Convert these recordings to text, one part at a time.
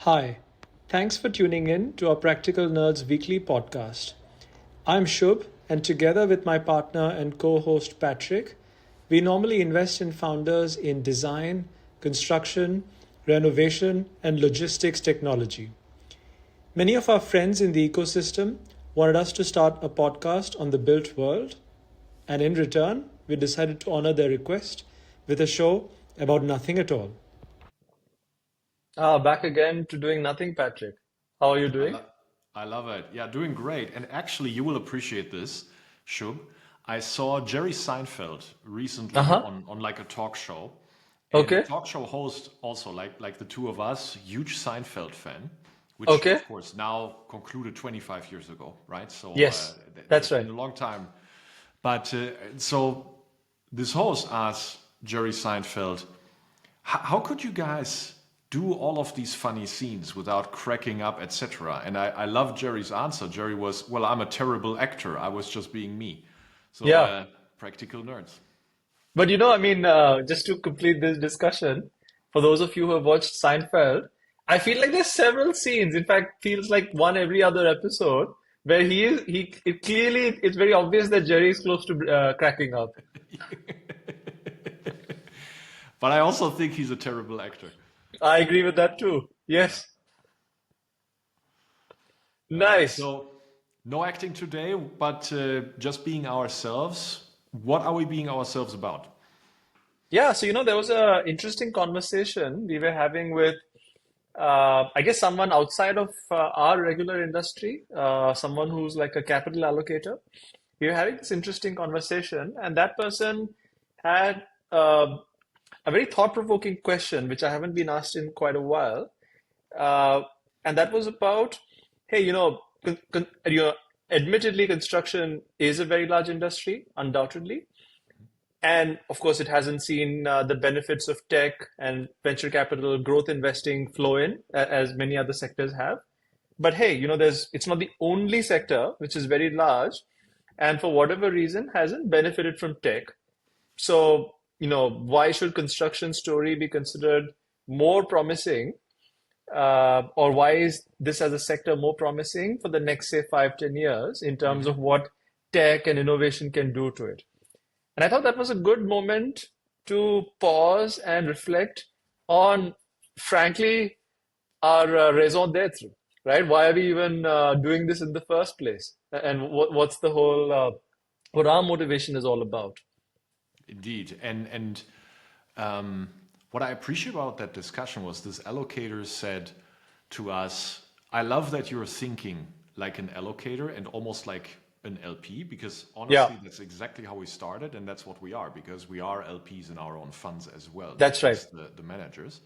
Hi, thanks for tuning in to our Practical Nerds weekly podcast. I'm Shub, and together with my partner and co host Patrick, we normally invest in founders in design, construction, renovation, and logistics technology. Many of our friends in the ecosystem wanted us to start a podcast on the built world, and in return, we decided to honor their request with a show about nothing at all. Back again to doing nothing, Patrick. How are you I doing? love I love it. Yeah, doing great. And actually, you will appreciate this, Shub. I saw Jerry Seinfeld Uh recently huh. on like a talk show, and the Okay. talk show host also like the two of us, huge Seinfeld fan, which Okay. of course now concluded 25 years ago, right? So Yes, that's there's been right. a long time. But so this host asked Jerry Seinfeld, how could you guys do all of these funny scenes without cracking up, etc.? And I love Jerry's answer. Jerry was, well, I'm a terrible actor. I was just being me. So, Yeah. practical nerds. But just to complete this discussion, for those of you who have watched Seinfeld, I feel like there's several scenes. In fact, feels like one every other episode where it clearly, it's very obvious that Jerry is close to cracking up. But I also think he's a terrible actor. I agree with that too. Yes. Nice. So, no acting today, but just being ourselves. What are we being ourselves about? Yeah. So, there was a interesting conversation we were having with I guess someone outside of our regular industry, someone who's like a capital allocator. We were having this interesting conversation, and that person had a very thought-provoking question, which I haven't been asked in quite a while. Uh, and that was about, hey, admittedly, construction is a very large industry, undoubtedly. And of course, it hasn't seen the benefits of tech and venture capital growth investing flow in as many other sectors have. But hey, it's not the only sector which is very large and for whatever reason hasn't benefited from tech. So, why should construction story be considered more promising, or why is this as a sector more promising for the next, say, 5, 10 years in terms of Hmm. what tech and innovation can do to it? And I thought that was a good moment to pause and reflect on, frankly, our raison d'etre, right? Why are we even doing this in the first place? And what's the whole, what our motivation is all about? Indeed. And um, what I appreciate about that discussion was this allocator said to us, I love that you're thinking like an allocator and almost like an LP, because Yeah, honestly, that's exactly how we started, and that's what we are, because we are LPs in our own funds as well, not that's right. just the managers.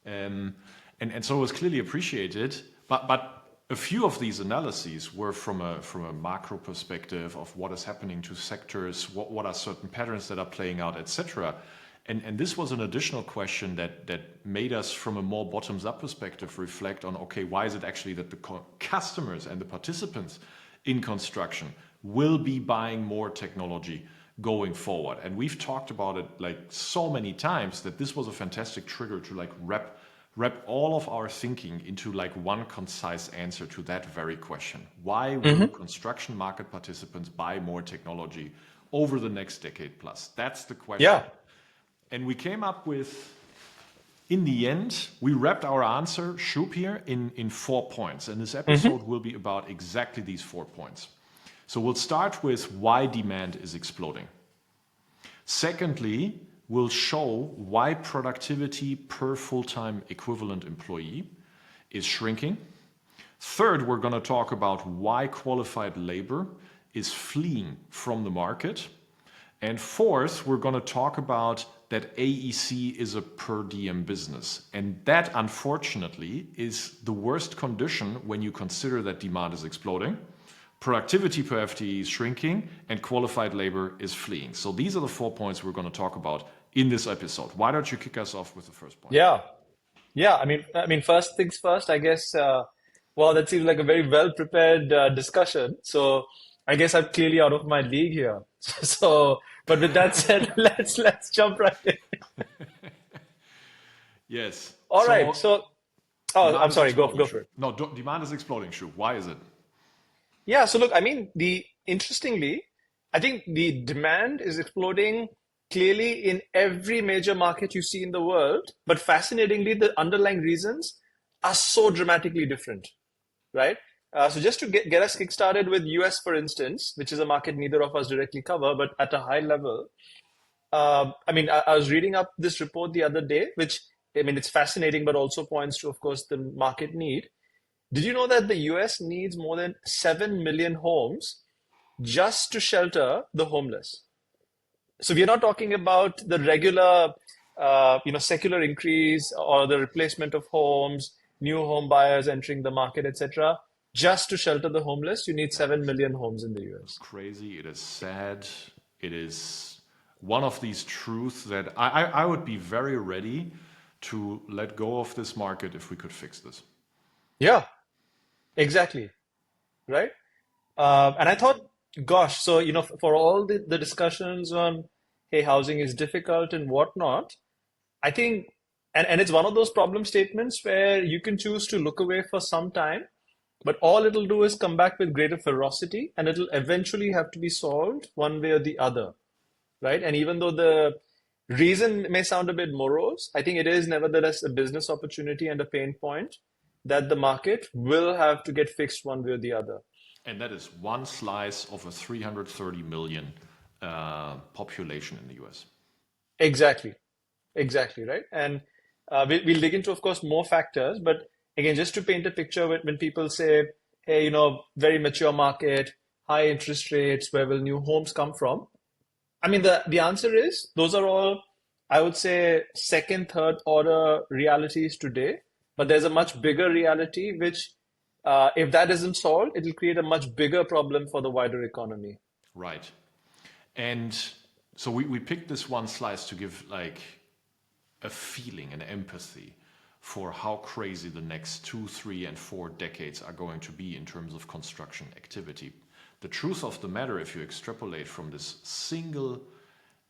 Um, and so it was clearly appreciated. But a few of these analyses were from a macro perspective of what is happening to sectors, what are certain patterns that are playing out, etc. And this was an additional question that made us, from a more bottoms up perspective, reflect on, okay, why is it actually that the customers and the participants in construction will be buying more technology going forward? And we've talked about it like so many times that this was a fantastic trigger to like wrap all of our thinking into like one concise answer to that very question. Why will Hmm. construction market participants buy more technology over the next decade plus? That's the question. Yeah. And we came up with, in the end, we wrapped our answer, Shub here, in 4 points. And this Hmm. episode will be about exactly these 4 points. So we'll start with why demand is exploding. Secondly, we'll show why productivity per full-time equivalent employee is shrinking. Third, we're going to talk about why qualified labor is fleeing from the market. And fourth, we're going to talk about that AEC is a per diem business. And that, unfortunately, is the worst condition when you consider that demand is exploding, productivity per FTE is shrinking, and qualified labor is fleeing. So these are the 4 points we're going to talk about in this episode. Why don't you kick us off with the first point? Yeah. Yeah. First things first, I guess, well, that seems like a very well prepared discussion. So I guess I'm clearly out of my league here. So, but with that said, let's jump right in. Yes. All right. So So Oh, I'm Demand is sorry. Go exploding, go for Shub. it. No, demand is exploding, Shub. Why is it? Yeah. So look, I mean, the interestingly, I think the demand is exploding clearly in every major market you see in the world. But fascinatingly, the underlying reasons are so dramatically different, right? So just to get us kickstarted with US, for instance, which is a market neither of us directly cover, but at a high level, I mean, I was reading up this report the other day, which I mean, it's fascinating, but also points to, of course, the market need. Did you know that the US needs more than 7 million homes just to shelter the homeless? So we're not talking about the regular, secular increase or the replacement of homes, new home buyers entering the market, etc. Just to shelter the homeless, you need That 7 is million homes in the US. crazy. It is sad. It is one of these truths that I would be very ready to let go of this market if we could fix this. Yeah, exactly. Right. And I thought, gosh, so, for all the discussions on, hey, housing is difficult and whatnot, I think, and it's one of those problem statements where you can choose to look away for some time, but all it'll do is come back with greater ferocity and it'll eventually have to be solved one way or the other, right? And even though the reason may sound a bit morose, I think it is nevertheless a business opportunity and a pain point that the market will have to get fixed one way or the other. And that is one slice of a 330 million population in the US. Exactly. Exactly, right? And we'll dig into, of course, more factors. But again, just to paint a picture, when people say, hey, very mature market, high interest rates, where will new homes come from? I mean, the answer is those are all, I would say, second, third order realities today. But there's a much bigger reality, which, if that isn't solved, it'll create a much bigger problem for the wider economy. Right. And so we picked this one slice to give like a feeling, an empathy for how crazy the next 2, 3, and 4 decades are going to be in terms of construction activity. The truth of the matter, if you extrapolate from this single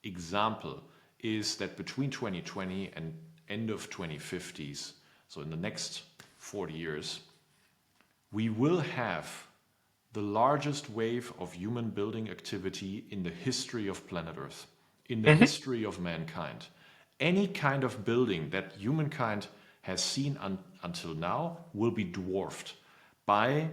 example, is that between 2020 and end of 2050s, so in the next 40 years, we will have the largest wave of human building activity in the history of planet Earth, in the history of mankind. Any kind of building that humankind has seen until now will be dwarfed by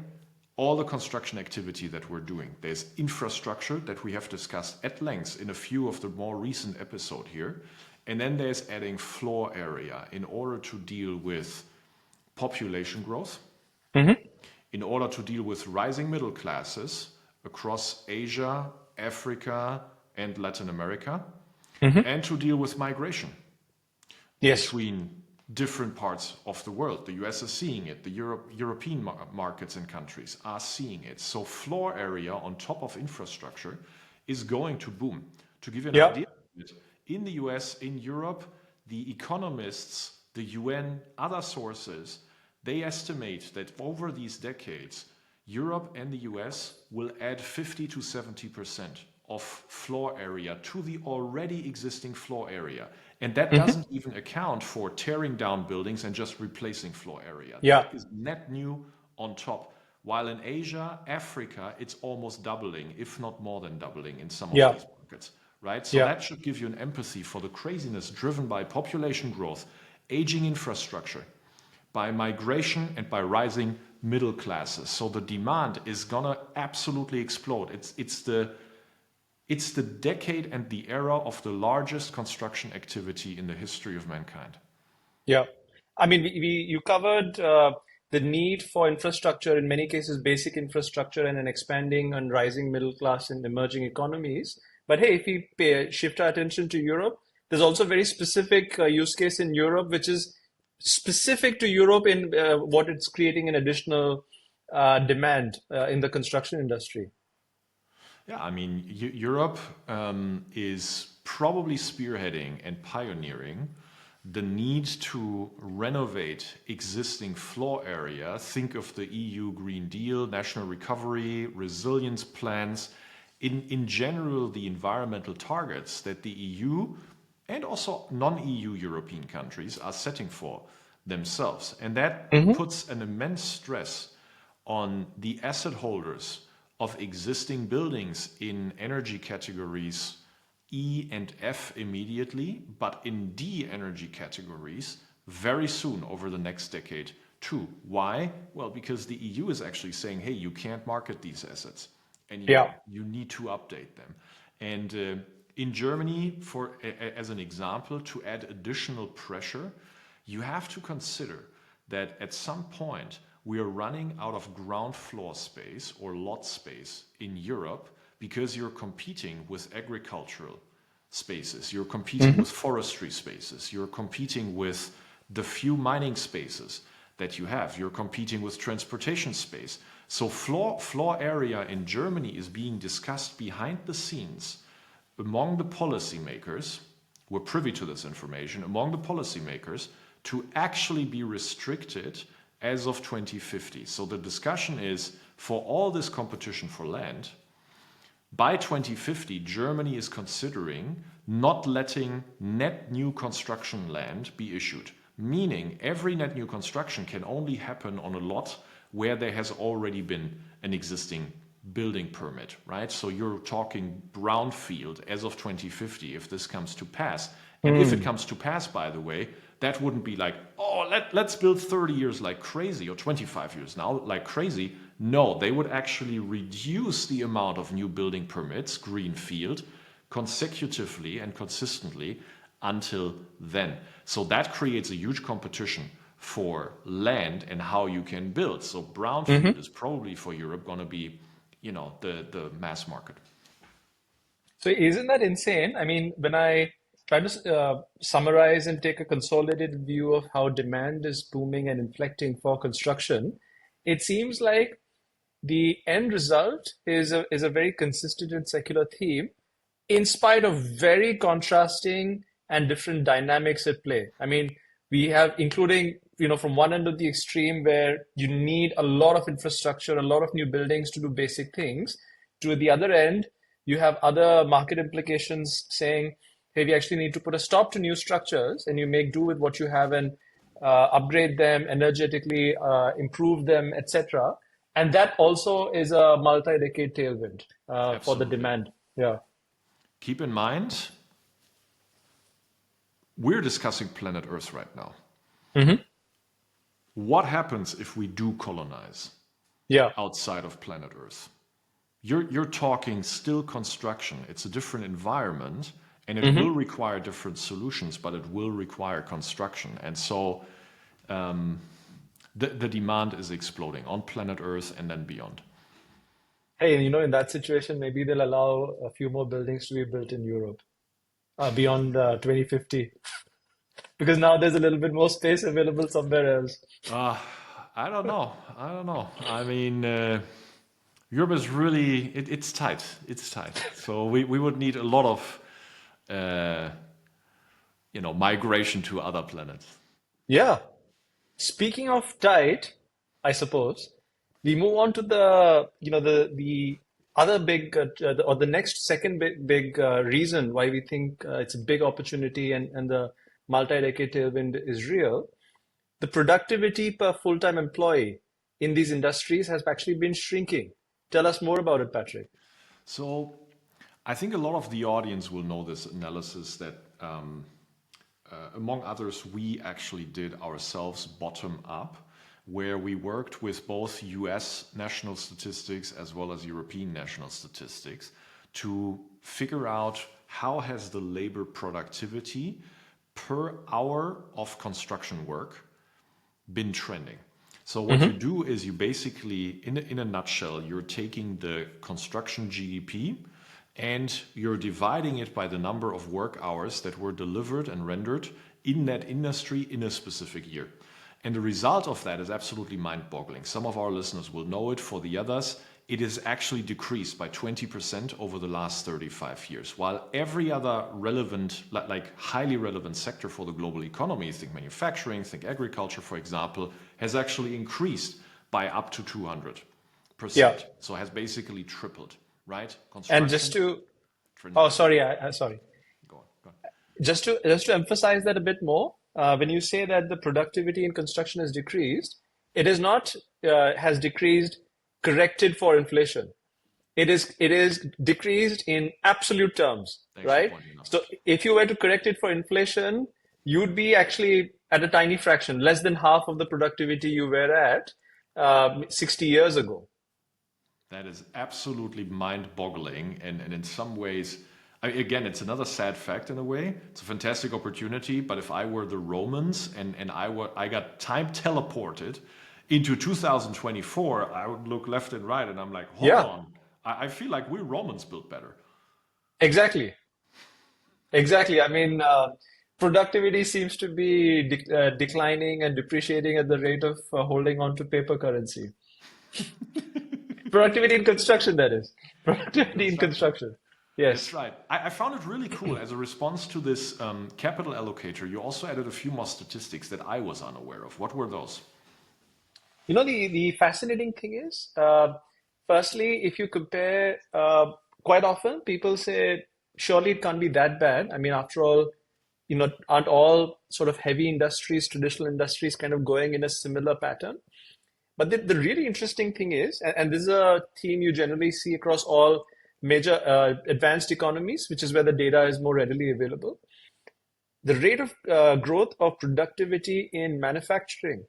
all the construction activity that we're doing. There's infrastructure that we have discussed at length in a few of the more recent episodes here. And then there's adding floor area in order to deal with population growth, in order to deal with rising middle classes across Asia, Africa, and Latin America, and to deal with migration Yes. between different parts of the world. The US is seeing it. The European markets and countries are seeing it. So floor area on top of infrastructure is going to boom. To give you an Yeah. idea, in the US, in Europe, the economists, the UN, other sources, they estimate that over these decades, Europe and the US will add 50 to 70% of floor area to the already existing floor area. And that doesn't even account for tearing down buildings and just replacing floor area. Yeah. That is net new on top. While in Asia, Africa, it's almost doubling, if not more than doubling in some of Yeah. these markets, right? So Yeah. that should give you an empathy for the craziness driven by population growth, aging infrastructure, by migration, and by rising middle classes. So the demand is gonna absolutely explode. It's the decade and the era of the largest construction activity in the history of mankind. Yeah. I mean, you covered the need for infrastructure, in many cases, basic infrastructure and an expanding and rising middle class in emerging economies. But hey, if we shift our attention to Europe, there's also a very specific use case in Europe, which is specific to Europe in what it's creating an additional demand in the construction industry. Yeah, I mean, Europe is probably spearheading and pioneering the need to renovate existing floor area. Think of the EU Green Deal, national recovery, resilience plans. In general, the environmental targets that the EU and also non-EU European countries are setting for themselves. And that Hmm. puts an immense stress on the asset holders of existing buildings in energy categories E and F immediately, but in D energy categories very soon over the next decade too. Why? Well, because the EU is actually saying, hey, you can't market these assets anymore. Yeah. You need to update them. And in Germany, as an example, to add additional pressure, you have to consider that at some point we are running out of ground floor space or lot space in Europe because you're competing with agricultural spaces, you're competing Hmm. with forestry spaces, you're competing with the few mining spaces that you have, you're competing with transportation space. So floor area in Germany is being discussed behind the scenes among the policymakers. We're privy to this information among the policymakers to actually be restricted as of 2050. So the discussion is for all this competition for land, by 2050, Germany is considering not letting net new construction land be issued, meaning every net new construction can only happen on a lot where there has already been an existing building permit, right? So you're talking brownfield as of 2050 if this comes to pass. And if it Mm. comes to pass, by the way, that wouldn't be like, oh, let's build 30 years like crazy or 25 years now like crazy. No, they would actually reduce the amount of new building permits, greenfield, consecutively and consistently until then. So that creates a huge competition for land and how you can build. So brownfield Hmm. is probably for Europe going to be, the mass market. So isn't that insane? I mean, when I try to summarize and take a consolidated view of how demand is booming and inflecting for construction, it seems like the end result is a very consistent and secular theme, in spite of very contrasting and different dynamics at play. I mean, we have, including, from one end of the extreme where you need a lot of infrastructure, a lot of new buildings to do basic things, to the other end, you have other market implications saying, hey, we actually need to put a stop to new structures and you make do with what you have and upgrade them energetically, improve them, etc. And that also is a multi-decade tailwind for the Absolutely. demand. Yeah. Keep in mind, we're discussing planet Earth right now. Hmm. What happens if we do colonize Yeah. outside of planet Earth? You're talking still construction. It's a different environment and it will Hmm. require different solutions, but it will require construction. And so the demand is exploding on planet Earth and then beyond. Hey, in that situation, maybe they'll allow a few more buildings to be built in Europe beyond 2050, because now there's a little bit more space available somewhere else. Uh, I don't know. I don't know. I mean, Europe is really, it's tight. It's tight. So we would need a lot of, uh, migration to other planets. Yeah. Speaking of tide, I suppose we move on to the other big or the next second big reason why we think it's a big opportunity and the multi-decade tailwind is real. The productivity per full-time employee in these industries has actually been shrinking. Tell us more about it, Patrick. So I think a lot of the audience will know this analysis that, among others, we actually did ourselves bottom up, where we worked with both US national statistics as well as European national statistics to figure out how has the labor productivity per hour of construction work been trending. So what you Hmm. do is you basically, in a nutshell, you're taking the construction GDP and you're dividing it by the number of work hours that were delivered and rendered in that industry in a specific year. And the result of that is absolutely mind-boggling. Some of our listeners will know it. For the others, it has actually decreased by 20% over the last 35 years, while every other relevant, like highly relevant sector for the global economy, think manufacturing, think agriculture, for example, has actually increased by up to 200%. Yeah. So has basically tripled, right? And just Construction, to, oh, trending. sorry, sorry. Go on, go on. Just to emphasize that a bit more, when you say that the productivity in construction has decreased, it is not has decreased corrected for inflation. It is decreased in absolute terms, Thanks for right? pointing out. So if you were to correct it for inflation, you'd be actually at a tiny fraction, less than half of the productivity you were at 60 years ago. That is absolutely mind-boggling, and in some ways, again, it's another sad fact in a way. It's a fantastic opportunity, but if I were the Romans and I got time teleported into 2024, I would look left and right, and I'm like, hold Yeah, on, I feel like we Romans built better. exactly. Exactly. I mean, productivity seems to be declining and depreciating at the rate of holding on to paper currency. Productivity in construction, that is. In Productivity in construction. construction. That's Yes. right. I found it really cool. As a response to this capital allocator, you also added a few more statistics that I was unaware of. What were those? The fascinating thing is, firstly, if you compare, quite often people say, surely it can't be that bad. I mean, after all, aren't all sort of heavy industries, traditional industries kind of going in a similar pattern? But the really interesting thing is, and this is a theme you generally see across all major advanced economies, which is where the data is more readily available. The rate of growth of productivity in manufacturing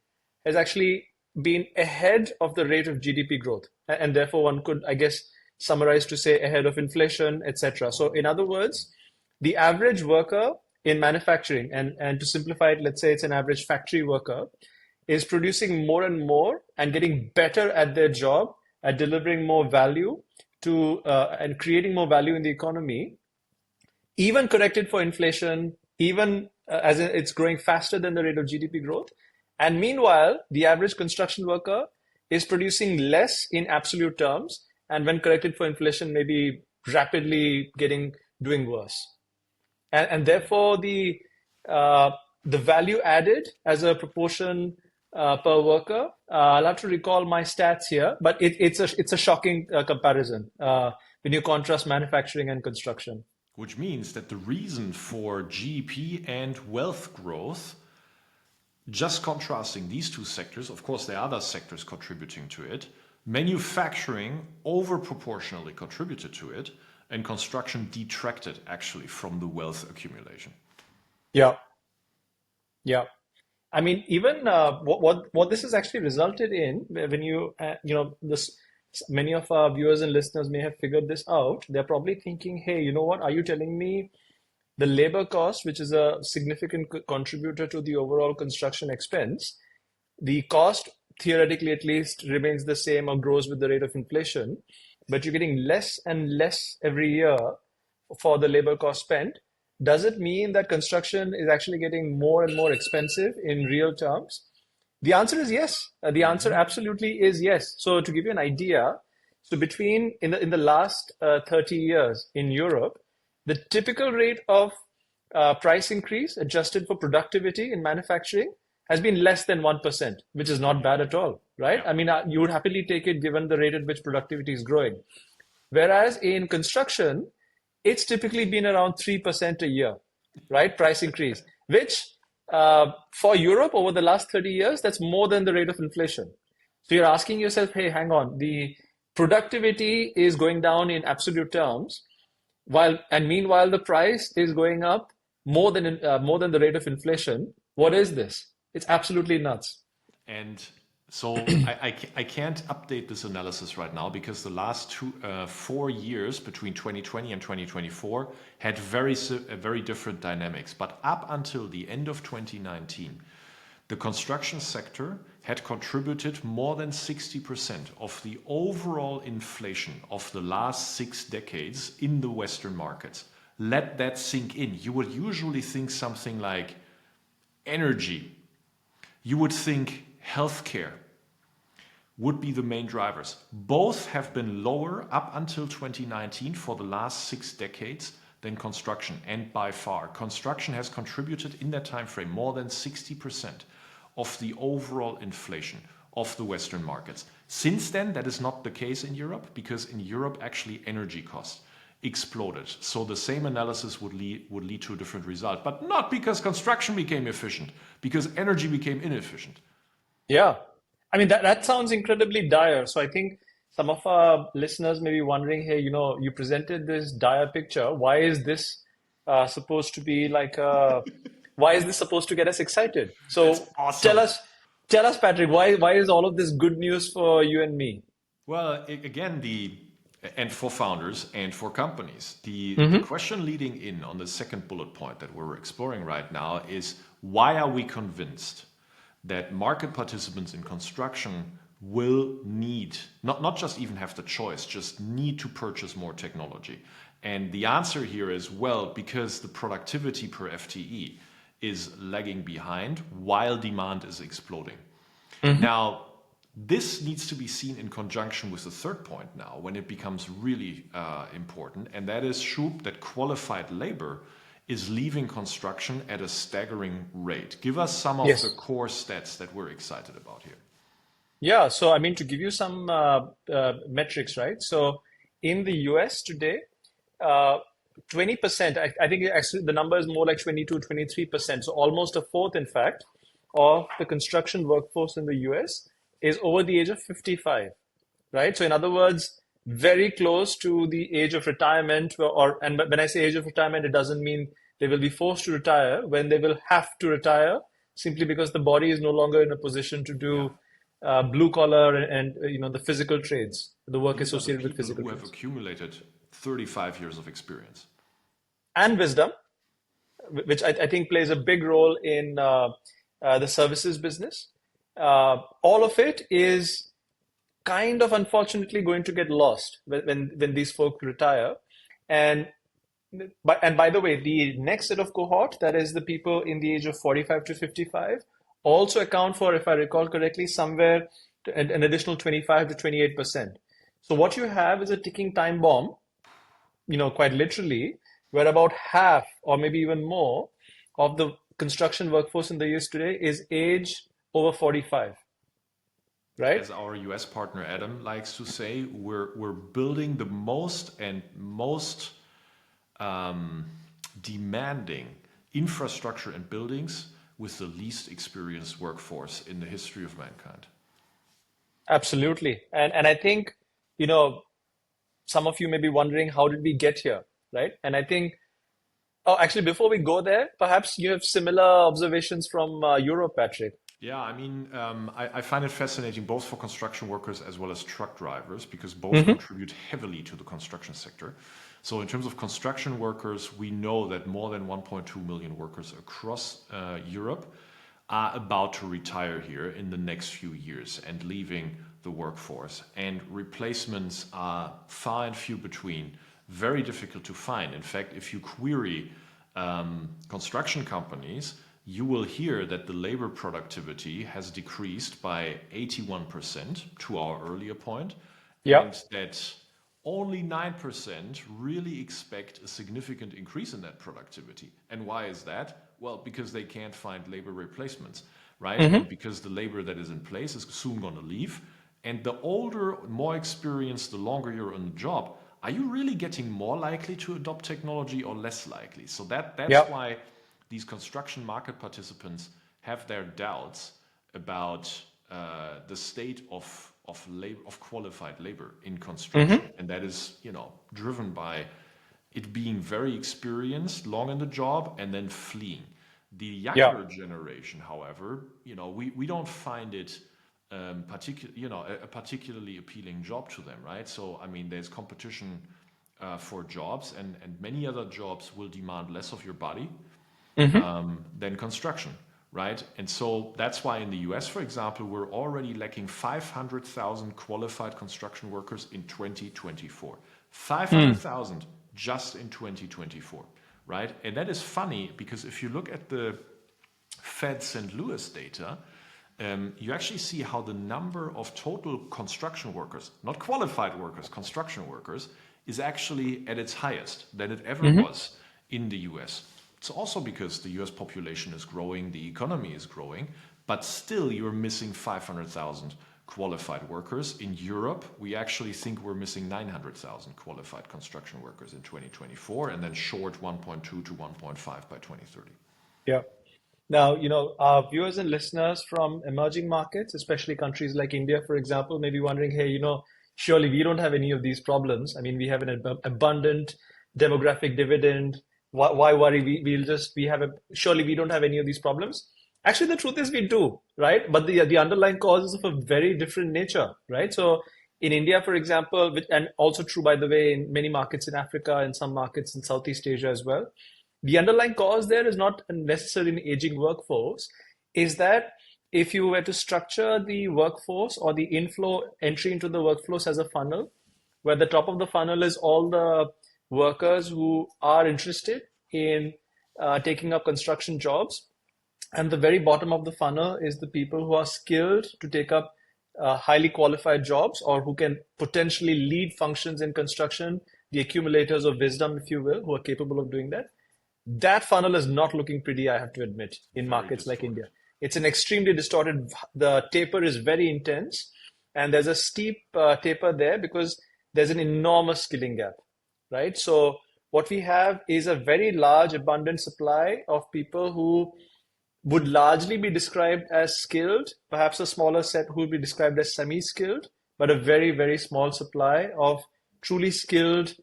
has actually been ahead of the rate of GDP growth. And therefore, one could, I guess, summarize to say ahead of inflation, etc. So, in other words, the average worker in manufacturing, and to simplify it, let's say it's an average factory worker, is producing more and more and getting better at their job, at delivering more value to and creating more value in the economy, even corrected for inflation, even as it's growing faster than the rate of GDP growth. And meanwhile, the average construction worker is producing less in absolute terms, and when corrected for inflation, maybe rapidly doing worse. And therefore, uh, the value added as a proportion per worker. I'll have to recall my stats here, but it's a shocking comparison when you contrast manufacturing and construction. Which means that the reason for GDP and wealth growth, just contrasting these two sectors, of course, there are other sectors contributing to it. Manufacturing over proportionally contributed to it, and construction detracted actually from the wealth accumulation. Yeah, yeah. I mean, even what this has actually resulted in, when this many of our viewers and listeners may have figured this out. They're probably thinking, hey, you know what? Are you telling me the labor cost, which is a significant contributor to the overall construction expense, the cost theoretically at least remains the same or grows with the rate of inflation, but you're getting less and less every year for the labor cost spent? Does it mean that construction is actually getting more and more expensive in real terms? The answer is yes. The answer Mhm. absolutely is yes. So to give you an idea, so between in the last 30 years in Europe, the typical rate of price increase adjusted for productivity in manufacturing has been less than 1%, which is not bad at all, right? Yeah. I mean, you would happily take it given the rate at which productivity is growing. Whereas in construction, it's typically been around 3% a year, right? Price increase, which for Europe over the last 30 years, that's more than the rate of inflation. So you're asking yourself, hey, hang on, the productivity is going down in absolute terms, and meanwhile the price is going up more than the rate of inflation. What is this? It's absolutely nuts. And so I can't update this analysis right now because the last 4 years between 2020 and 2024 had very different dynamics. But up until the end of 2019, the construction sector had contributed more than 60% of the overall inflation of the last 6 decades in the Western markets. Let that sink in. You would usually think something like energy, you would think healthcare would be the main drivers. Both have been lower up until 2019 for the last 6 decades than construction, and by far construction has contributed in that time frame more than 60% of the overall inflation of the Western markets. Since then, that is not the case in Europe, because in Europe actually energy costs exploded. So the same analysis would lead to a different result, but not because construction became efficient, because energy became inefficient. Yeah. I mean, that sounds incredibly dire. So I think some of our listeners may be wondering, hey, you presented this dire picture. Why is this supposed to be like why is this supposed to get us excited? That's So tell awesome. us, tell us, Patrick, why is all of this good news for you and me? Well, again, and for founders and for companies, the Hmm. question leading in on the second bullet point that we're exploring right now is why are we convinced that market participants in construction will need, not just even have the choice, just need to purchase more technology? And the answer here is, well, because the productivity per FTE is lagging behind while demand is exploding. Hmm. Now, this needs to be seen in conjunction with the third point now, when it becomes really important, and that is, Shub, that qualified labor is leaving construction at a staggering rate. Give us some of the Yes. core stats that we're excited about here. Yeah. So I mean, to give you some metrics, right? So in the US today, uh, 20%, I think actually the number is more like 22, 23%. So almost a fourth, in fact, of the construction workforce in the US is over the age of 55, right? So in other words, very close to the age of retirement, and when I say age of retirement, it doesn't mean they will be forced to retire, when they will have to retire simply because the body is no longer in a position to Yeah. do blue collar and the physical trades, the work These are the associated with people physical who have trades. accumulated 35 years of experience. And wisdom, which I think plays a big role in the services business. All of it is kind of unfortunately going to get lost when these folk retire. And by the way, the next set of cohort, that is the people in the age of 45 to 55, also account for, if I recall correctly, somewhere an additional 25 to 28%. So what you have is a ticking time bomb, quite literally, where about half or maybe even more of the construction workforce in the US today is age over 45, right? As our US partner Adam likes to say, we're building the most um, demanding infrastructure and buildings with the least experienced workforce in the history of mankind. Absolutely. And I think, you know, some of you may be wondering, how did we get here, right? And I think, oh, actually, before we go there, perhaps you have similar observations from Europe, Patrick. Yeah, I mean, I find it fascinating both for construction workers as well as truck drivers because both Hmm. contribute heavily to the construction sector. So, in terms of construction workers, we know that more than 1.2 million workers across Europe are about to retire here in the next few years and leaving the workforce. And replacements are far and few between, very difficult to find. In fact, if you query construction companies, you will hear that the labor productivity has decreased by 81% to our earlier point, Yeah. and that only 9% really expect a significant increase in that productivity. And why is that? Well, because they can't find labor replacements, right? Hmm. And because the labor that is in place is soon going to leave. And the older, more experienced, the longer you're on the job, are you really getting more likely to adopt technology or less likely? So that's Yeah. why these construction market participants have their doubts about the state of labor, of qualified labor in construction, Hmm. and that is driven by it being very experienced, long in the job, and then fleeing. The Yeah. younger generation, however, we don't find it a particularly appealing job to them, right? So I mean, there's competition for jobs, and many other jobs will demand less of your body Hmm. than construction, right? And so that's why in the US, for example, we're already lacking 500,000 qualified construction workers in 2024. 500,000 just in 2024, right? And that is funny because if you look at the Fed St. Louis data, you actually see how the number of total construction workers, not qualified workers, construction workers, is actually at its highest than it ever Hmm. was in the US. It's also because the US population is growing, the economy is growing, but still you're missing 500,000 qualified workers. In Europe, we actually think we're missing 900,000 qualified construction workers in 2024 and then short 1.2 to 1.5 by 2030. Yeah. Now, our viewers and listeners from emerging markets, especially countries like India, for example, may be wondering, hey, surely we don't have any of these problems. I mean, we have an abundant demographic dividend. Why worry? Surely we don't have any of these problems. Actually, the truth is we do, right? But the underlying cause is of a very different nature, right? So in India, for example, and also true, by the way, in many markets in Africa and some markets in Southeast Asia as well, the underlying cause there is not necessarily an aging workforce, is that if you were to structure the workforce or the entry into the workforce as a funnel, where the top of the funnel is all the workers who are interested in taking up construction jobs, and the very bottom of the funnel is the people who are skilled to take up highly qualified jobs or who can potentially lead functions in construction, the accumulators of wisdom, if you will, who are capable of doing that. That funnel is not looking pretty, I have to admit, in Very markets like distorted. India. It's an extremely distorted, the taper is very intense, and there's a steep taper there because there's an enormous skilling gap, right? So what we have is a very large, abundant supply of people who would largely be described as skilled, perhaps a smaller set who would be described as semi-skilled, but a very, very small supply of truly skilled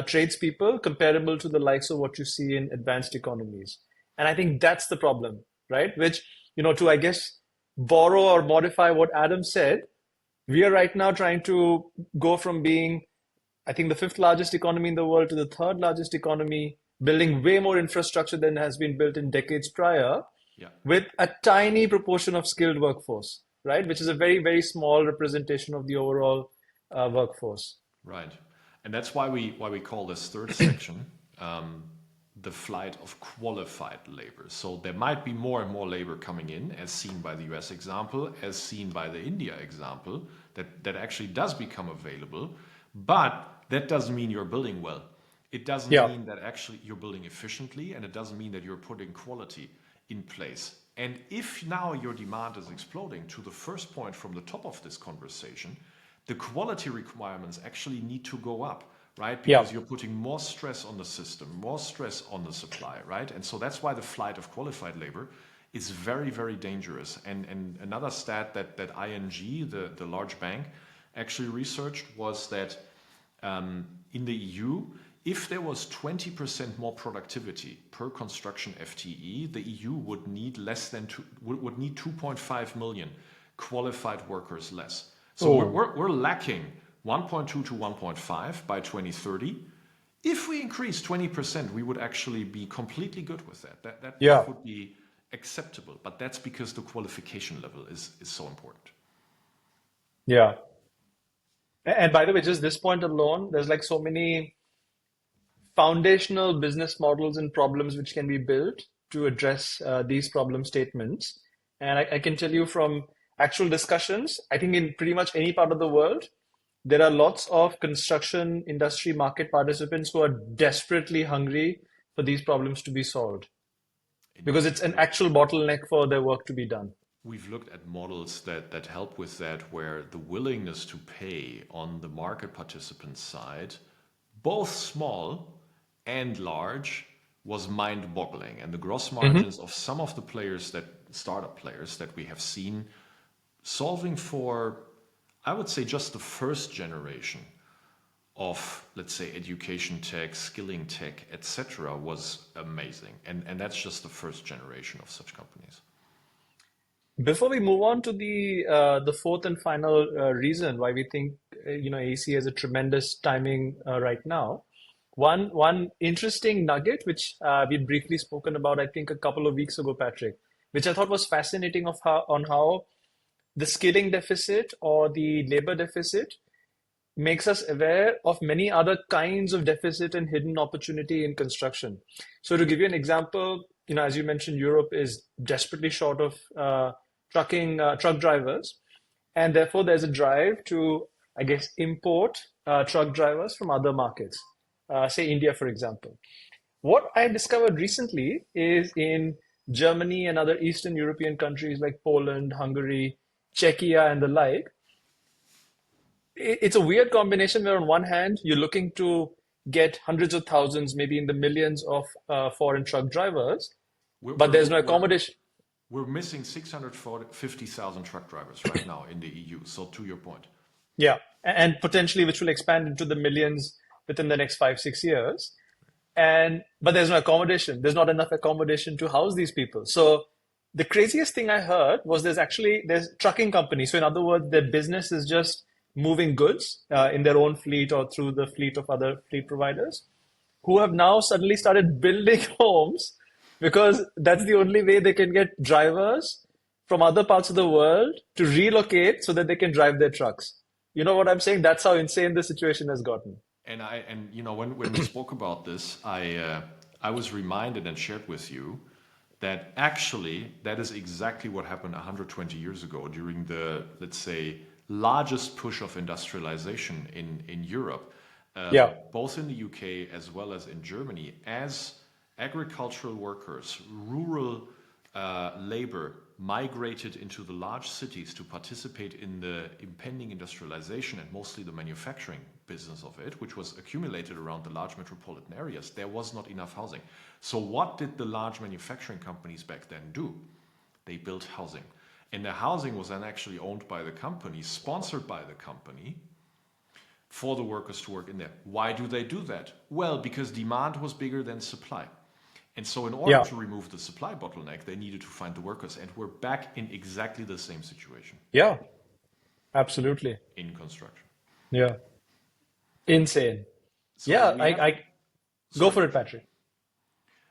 tradespeople comparable to the likes of what you see in advanced economies. And I think that's the problem, right? Which, to, I guess, borrow or modify what Adam said, we are right now trying to go from being, I think, the fifth largest economy in the world to the third largest economy, building way more infrastructure than has been built in decades prior, Yeah. with a tiny proportion of skilled workforce, right? Which is a very, very small representation of the overall workforce. Right. And that's why we call this third section the flight of qualified labor. So there might be more and more labor coming in, as seen by the US example, as seen by the India example, that actually does become available. But that doesn't mean you're building well. It doesn't Yeah. mean that actually you're building efficiently, and it doesn't mean that you're putting quality in place. And if now your demand is exploding, to the first point from the top of this conversation, the quality requirements actually need to go up, right? Because Yeah. you're putting more stress on the system, more stress on the supply, right? And so that's why the flight of qualified labor is very, very dangerous. And another stat that ING, the large bank, actually researched was that in the EU, if there was 20% more productivity per construction FTE, the EU would need would need 2.5 million qualified workers less. So Oh, we're lacking 1.2 to 1.5 by 2030. If we increase 20%, we would actually be completely good with that. That yeah. would be acceptable. But that's because the qualification level is so important. Yeah. And by the way, just this point alone, there's like so many foundational business models and problems which can be built to address these problem statements. And I can tell you from actual discussions, I think in pretty much any part of the world, there are lots of construction industry market participants who are desperately hungry for these problems to be solved because Indeed. it's an actual bottleneck for their work to be done. We've looked at models that help with that, where the willingness to pay on the market participant side, both small and large, was mind-boggling. And the gross Mhm. margins of some of the startup players that we have seen solving for, I would say, just the first generation of, let's say, education tech, skilling tech, etc., was amazing. And that's just the first generation of such companies. Before we move on to the fourth and final reason why we think AC has a tremendous timing right now, one interesting nugget which we'd briefly spoken about I think a couple of weeks ago, Patrick, which I thought was fascinating of how the skilling deficit or the labor deficit makes us aware of many other kinds of deficit and hidden opportunity in construction. So to give you an example, as you mentioned, Europe is desperately short of truck drivers, and therefore there's a drive to, I guess, import truck drivers from other markets, say India, for example. What I discovered recently is in Germany and other Eastern European countries like Poland, Hungary, Czechia, and the like, it's a weird combination where on one hand you're looking to get hundreds of thousands, maybe in the millions of foreign truck drivers, We're, but we're, there's no we're, accommodation. we're missing 650,000 truck drivers right now in the EU. So to your point. Yeah, and potentially which will expand into the millions within the next 5, 6 years. And but there's no accommodation. There's not enough accommodation to house these people. So the craziest thing I heard was there's trucking companies. So in other words, their business is just moving goods in their own fleet or through the fleet of other fleet providers who have now suddenly started building homes because that's the only way they can get drivers from other parts of the world to relocate so that they can drive their trucks. You know what I'm saying? That's how insane the situation has gotten. And you know when we spoke about this, I was reminded and shared with you that actually that is exactly what happened 120 years ago during the, let's say, largest push of industrialization in Europe, Yeah, both in the UK as well as in Germany, as agricultural workers, rural labor migrated into the large cities to participate in the impending industrialization and mostly the manufacturing business of it, which was accumulated around the large metropolitan areas. There was not enough housing. So what did the large manufacturing companies back then do? They built housing. And the housing was then actually owned by the company, sponsored by the company, for the workers to work in there. Why do they do that? Well, because demand was bigger than supply. And so in order yeah, to remove the supply bottleneck, they needed to find the workers. And we're back in exactly the same situation yeah, absolutely. in construction. Yeah, insane. So Yeah, we have, I go sorry. for it, Patrick.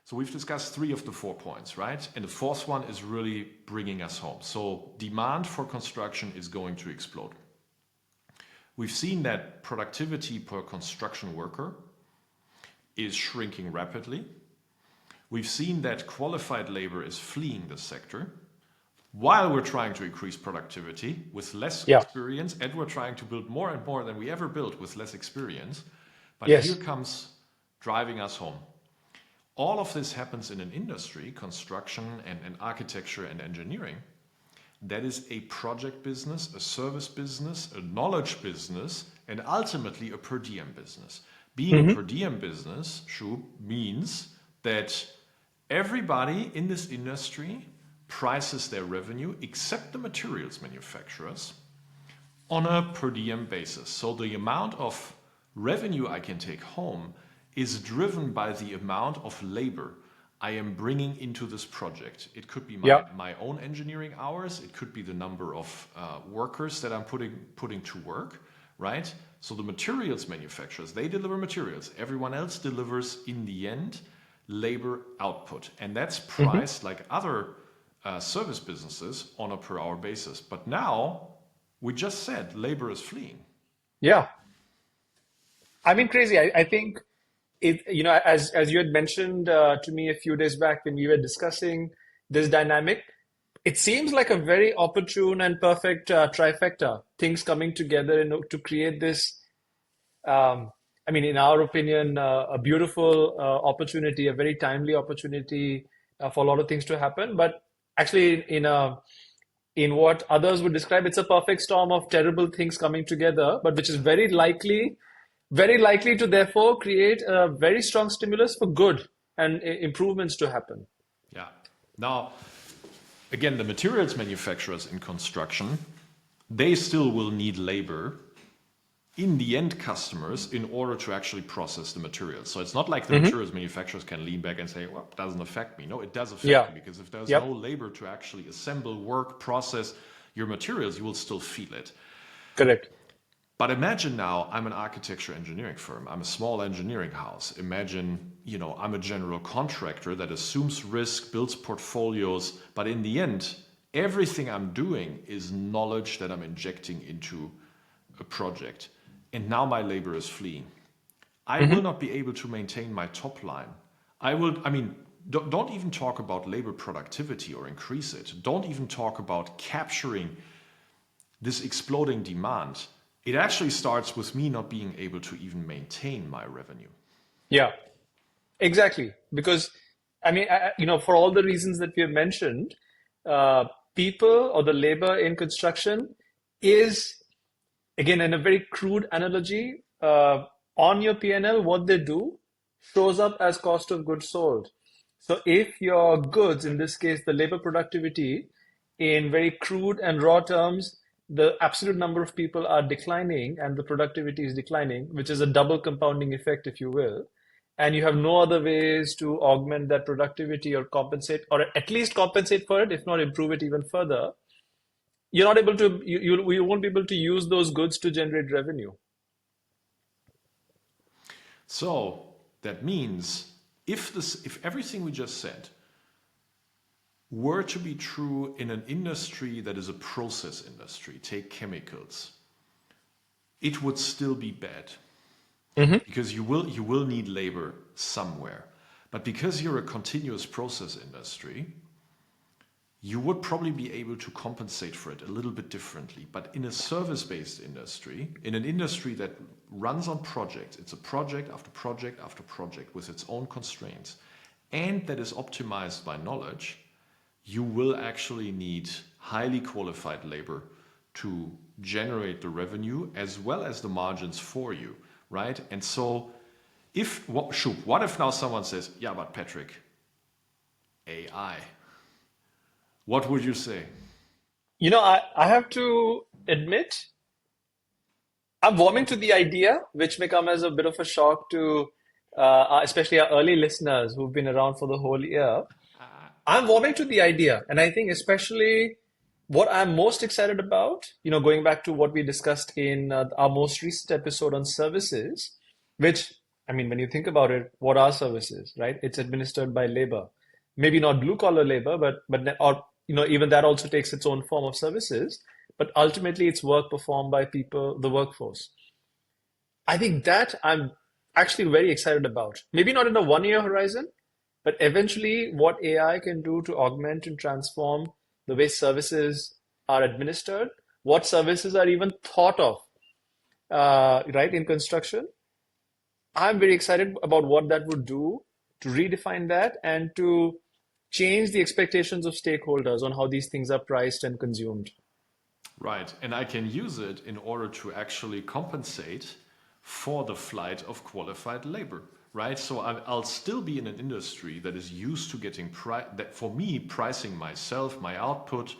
So we've discussed 3 of the 4 points, right? And the fourth one is really bringing us home. So demand for construction is going to explode. We've seen that productivity per construction worker is shrinking rapidly. We've seen that qualified labor is fleeing the sector while we're trying to increase productivity with less Yeah, experience, and we're trying to build more and more than we ever built with less experience. But here yes. comes driving us home. All of this happens in an industry, construction and architecture and engineering, that is a project business, a service business, a knowledge business, and ultimately a per diem business. Being a per diem business, Shub, means that everybody in this industry prices their revenue, except the materials manufacturers, on a per diem basis. So the amount of revenue I can take home is driven by the amount of labor I am bringing into this project. It could be Yeah. my own engineering hours. It could be the number of workers that I'm putting to work, right? So the materials manufacturers, they deliver materials. Everyone else delivers, in the end, labor output. And that's priced like other service businesses on a per hour basis. But now, we just said labor is fleeing. Yeah. I mean, crazy. I think as you had mentioned to me a few days back when we were discussing this dynamic, it seems like a very opportune and perfect trifecta, things coming together to create this, I mean, in our opinion, a beautiful opportunity, a very timely opportunity for a lot of things to happen. But actually, in what others would describe, it's a perfect storm of terrible things coming together, but which is very likely to therefore create a very strong stimulus for good and improvements to happen. Yeah. Now, again, the materials manufacturers in construction, they still will need labor in the end customers in order to actually process the materials. So it's not like the materials manufacturers can lean back and say, well, it doesn't affect me. No, it does affect Yeah. me, because if there's Yep. no labor to actually assemble, work, process your materials, you will still feel it. Correct. But imagine now I'm an architecture engineering firm. I'm a small engineering house. Imagine, I'm a general contractor that assumes risk, builds portfolios, but in the end, everything I'm doing is knowledge that I'm injecting into a project. And now my labor is fleeing. I will not be able to maintain my top line. Don't even talk about labor productivity or increase it. Don't even talk about capturing this exploding demand. It actually starts with me not being able to even maintain my revenue. Yeah, exactly. Because, I mean, for all the reasons that we have mentioned, uh, people or the labor in construction is again, in a very crude analogy, on your P&L, what they do shows up as cost of goods sold. So if your goods, in this case, the labor productivity, in very crude and raw terms, the absolute number of people are declining and the productivity is declining, which is a double compounding effect, if you will. And you have no other ways to augment that productivity or compensate, or at least compensate for it, if not improve it even further. You're not able to, you won't be able to use those goods to generate revenue. So that means if everything we just said were to be true in an industry that is a process industry, take chemicals, it would still be bad because you will need labor somewhere. But because you're a continuous process industry, you would probably be able to compensate for it a little bit differently. But in a service-based industry, in an industry that runs on projects, it's a project after project after project with its own constraints, and that is optimized by knowledge, you will actually need highly qualified labor to generate the revenue as well as the margins for you, right? And so what if now someone says, yeah, but Patrick, AI, what would you say? I have to admit, I'm warming to the idea, which may come as a bit of a shock to especially our early listeners who've been around for the whole year. I'm warming to the idea. And I think especially what I'm most excited about, going back to what we discussed in our most recent episode on services, which, I mean, when you think about it, what are services, right? It's administered by labor. Maybe not blue collar labor, or, even that also takes its own form of services. But ultimately, it's work performed by people, the workforce. I think that I'm actually very excited about. Maybe not in a 1 year horizon, but eventually what AI can do to augment and transform the way services are administered, what services are even thought of, right, in construction. I'm very excited about what that would do to redefine that and to change the expectations of stakeholders on how these things are priced and consumed. Right, and I can use it in order to actually compensate for the flight of qualified labor, right? So I'll still be in an industry that is used to getting that for me pricing myself, my output,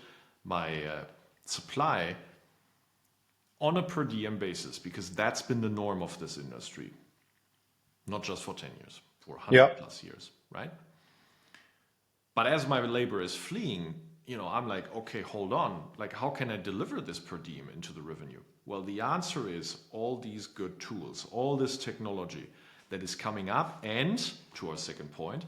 my supply on a per diem basis, because that's been the norm of this industry, not just for 10 years, for 100 Yeah. plus years, right? But as my labor is fleeing, I'm like, okay, hold on. Like, how can I deliver this per diem into the revenue? Well, the answer is all these good tools, all this technology that is coming up, and to our second point,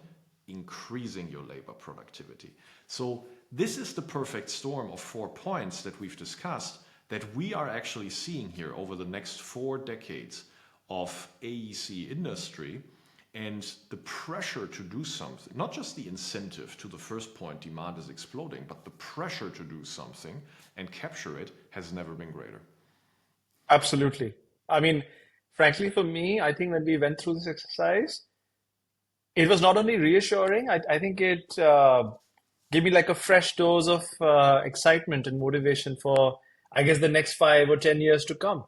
increasing your labor productivity. So this is the perfect storm of 4 points that we've discussed that we are actually seeing here over the next 4 decades of AEC industry. And the pressure to do something, not just the incentive to the first point, demand is exploding, but the pressure to do something and capture it has never been greater. Absolutely. I mean, frankly, for me, I think when we went through this exercise, it was not only reassuring, I think it gave me like a fresh dose of excitement and motivation for, I guess, the next 5 or 10 years to come.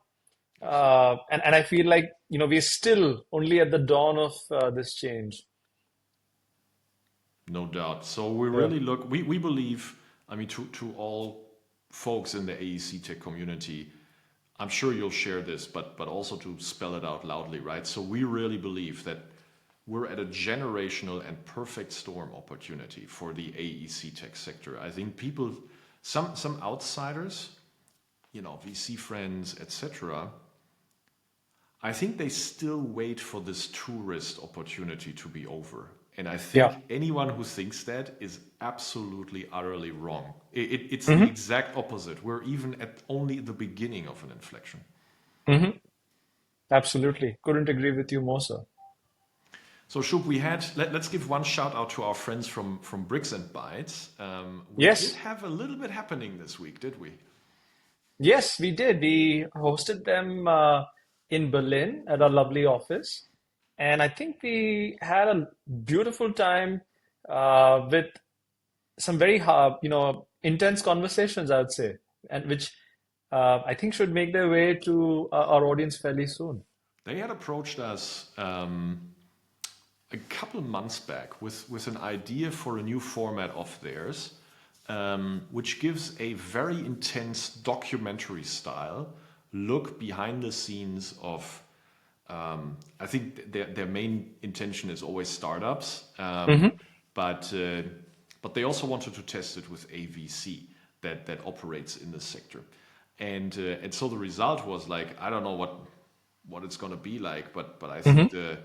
And I feel like, we're still only at the dawn of this change. No doubt. So we Yeah. really we believe, I mean, to all folks in the AEC tech community, I'm sure you'll share this, but also to spell it out loudly, right? So we really believe that we're at a generational and perfect storm opportunity for the AEC tech sector. I think people, some outsiders, VC friends, etc., I think they still wait for this tourist opportunity to be over. And I think Yeah. anyone who thinks that is absolutely, utterly wrong. It's the Hmm. exact opposite. We're even at only the beginning of an inflection. Hmm. Absolutely. Couldn't agree with you more, sir. So Shub, let's give one shout out to our friends from Bricks and Bytes. We did Yes. have a little bit happening this week, did we? Yes, we did. We hosted them in Berlin at our lovely office. And I think we had a beautiful time with some very intense conversations, I would say, and which I think should make their way to our audience fairly soon. They had approached us a couple months back with an idea for a new format of theirs, which gives a very intense documentary style look behind the scenes of. I think their main intention is always startups, Hmm. but they also wanted to test it with a VC that operates in this sector, and so the result was like, I don't know what it's going to be like, but I think Hmm. the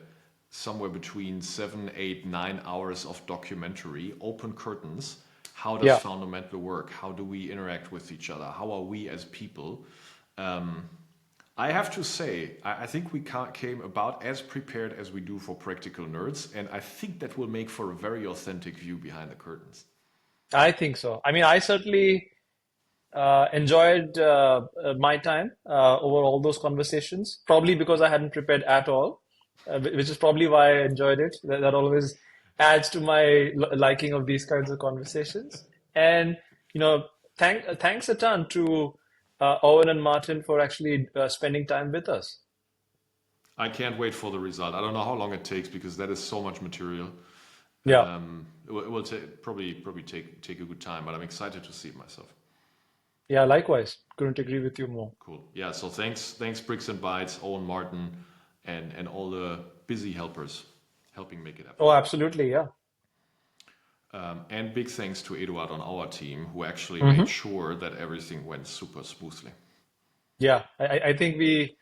somewhere between 7, 8, 9 hours of documentary, open curtains. How does Yeah. fundamental work? How do we interact with each other? How are we as people? Um, I have to say, I think we came about as prepared as we do for practical nerds, and I think that will make for a very authentic view behind the curtains. I think so. I mean, I certainly enjoyed my time over all those conversations, probably because I hadn't prepared at all, which is probably why I enjoyed it. That always adds to my liking of these kinds of conversations. And, you know, thanks a ton to Owen and Martin for actually spending time with us. I can't wait for the result. I don't know how long it takes because that is so much material. Yeah. It will probably take a good time, but I'm excited to see it myself. Yeah, likewise. Couldn't agree with you more. Cool. Yeah. So thanks Bricks and Bytes, Owen Martin, and all the busy helpers helping make it happen. Oh, absolutely. Yeah. And big thanks to Eduard on our team who actually made Hmm. sure that everything went super smoothly. Yeah. I think we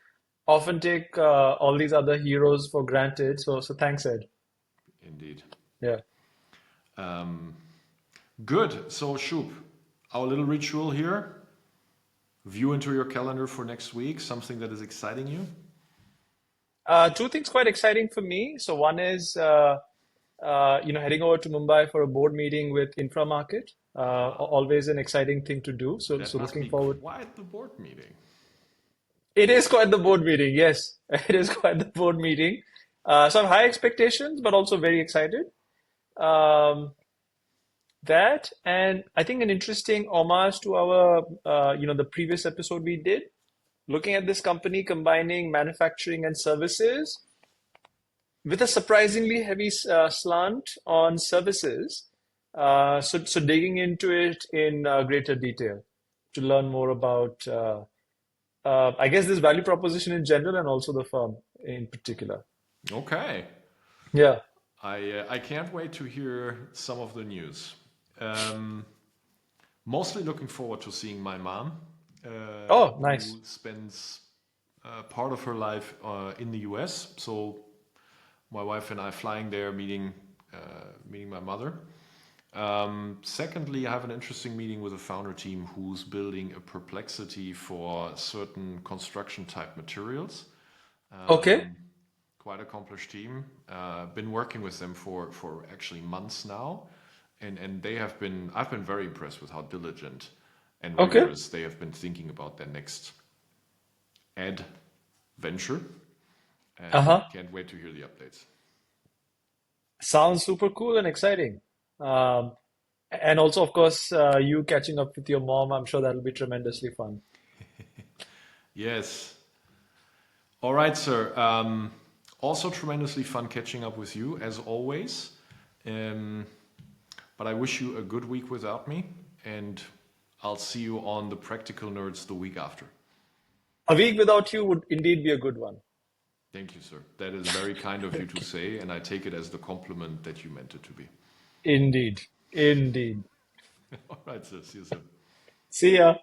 often take all these other heroes for granted. So thanks, Ed. Indeed. Yeah. Um, Good. So Shub, our little ritual here. View into your calendar for next week. Something that is exciting you. Two things quite exciting for me. So one is heading over to Mumbai for a board meeting with Inframarket. Ah, Always an exciting thing to do. So that so must looking be forward. quite the board meeting. It is quite the board meeting. Yes, it is quite the board meeting. So I have high expectations, but also very excited. Um, that and I think an interesting homage to our the previous episode we did, looking at this company combining manufacturing and services with a surprisingly heavy slant on services. So digging into it in greater detail to learn more about, I guess, this value proposition in general and also the firm in particular. Okay. Yeah. I can't wait to hear some of the news. Um, Mostly looking forward to seeing my mom, Oh, nice. who spends part of her life in the US. So my wife and I flying there, meeting my mother. Secondly, I have an interesting meeting with a founder team who's building a perplexity for certain construction type materials. Okay. Um, Quite accomplished team. Been working with them for actually months now, and I've been very impressed with how diligent and Okay. rigorous they have been thinking about their next ad venture, and Uh-huh. can't wait to hear the updates. Sounds super cool and exciting. Um, and also, of course, you catching up with your mom, I'm sure that'll be tremendously fun. Yes. All right, sir. Also tremendously fun catching up with you as always. Um, but I wish you a good week without me, and I'll see you on the Practical Nerds the week after. A week without you would indeed be a good one. Thank you, sir. That is very kind of you to say, and I take it as the compliment that you meant it to be. Indeed. Indeed. All right, sir. See you soon. See ya.